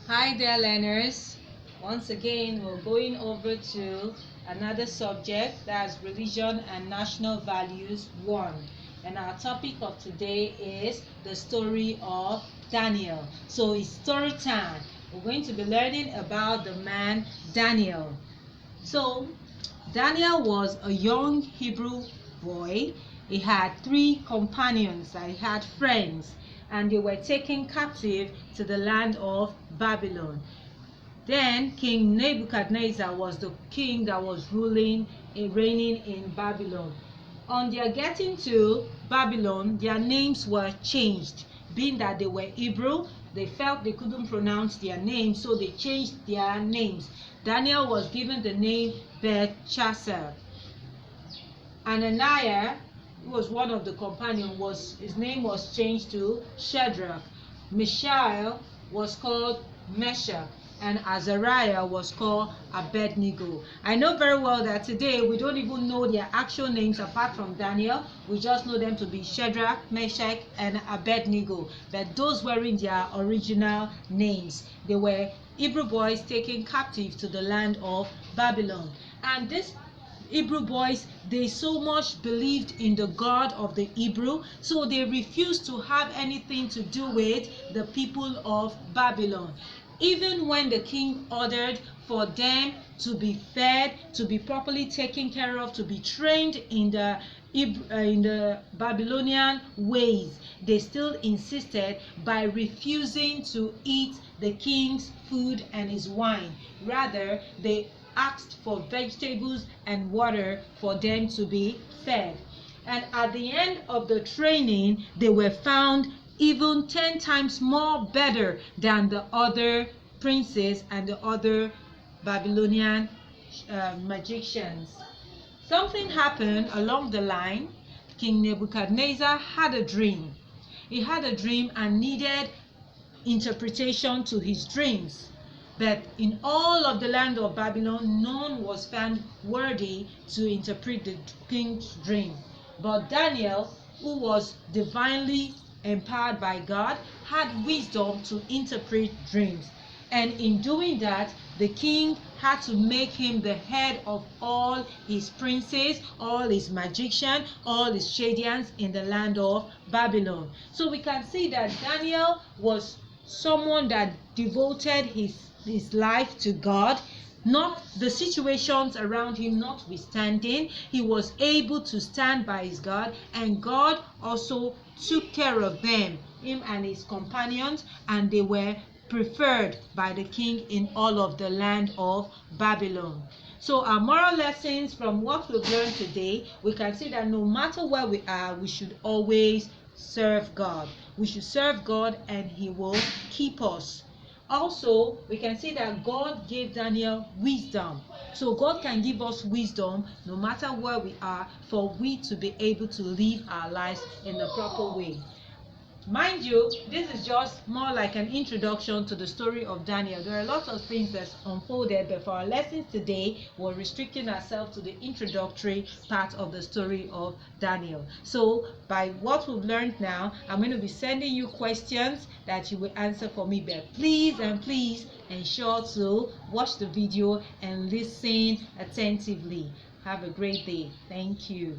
Hi there, learners. Once again, we're going over to another subject, that's religion and national values 1. And our topic of today is the story of Daniel. So it's story time. We're going to be learning about the man Daniel. So Daniel was a young Hebrew boy. He had 3 companions, he had friends, and they were taken captive to the land of Babylon. Then King Nebuchadnezzar was the king that was reigning in Babylon. On their getting to Babylon, their names were changed. Being that they were Hebrew, they felt they couldn't pronounce their names, so they changed their names. Daniel was given the name Belshazzar. Ananiah, who was one of the companions, his name was changed to Shadrach. Mishael was called Meshach, and Azariah was called Abednego. I know very well that today we don't even know their actual names apart from Daniel. We just know them to be Shadrach, Meshach, and Abednego. But those weren't their original names. They were Hebrew boys taken captive to the land of Babylon. And this Hebrew boys, they so much believed in the God of the Hebrew, so they refused to have anything to do with the people of Babylon. Even when the king ordered for them to be fed, to be properly taken care of, to be trained in the Babylonian ways, they still insisted by refusing to eat the king's food and his wine. Rather, they asked for vegetables and water for them to be fed. And at the end of the training, they were found even 10 times more better than the other princes and the other Babylonian magicians. Something happened along the line. King Nebuchadnezzar had a dream. He had a dream and needed interpretation to his dreams. But in all of the land of Babylon, none was found worthy to interpret the king's dream. But Daniel, who was divinely empowered by God, had wisdom to interpret dreams. And in doing that, the king had to make him the head of all his princes, all his magicians, all his Chaldeans in the land of Babylon. So we can see that Daniel was someone that devoted his life to God. Not the situations around him notwithstanding, he was able to stand by his God, and God also took care of them, him and his companions, and they were preferred by the king in all of the land of Babylon. So our moral lessons from what we've learned today, we can see that no matter where we are, we should always serve God. We should serve God and he will keep us. Also, we can see that God gave Daniel wisdom. So God can give us wisdom no matter where we are, for we to be able to live our lives in the proper way. Mind you, this is just more like an introduction to the story of Daniel. There are lots of things that's unfolded, but for our lessons today, we're restricting ourselves to the introductory part of the story of Daniel. So, by what we've learned now, I'm going to be sending you questions that you will answer for me, but please ensure to watch the video and listen attentively. Have a great day. Thank you.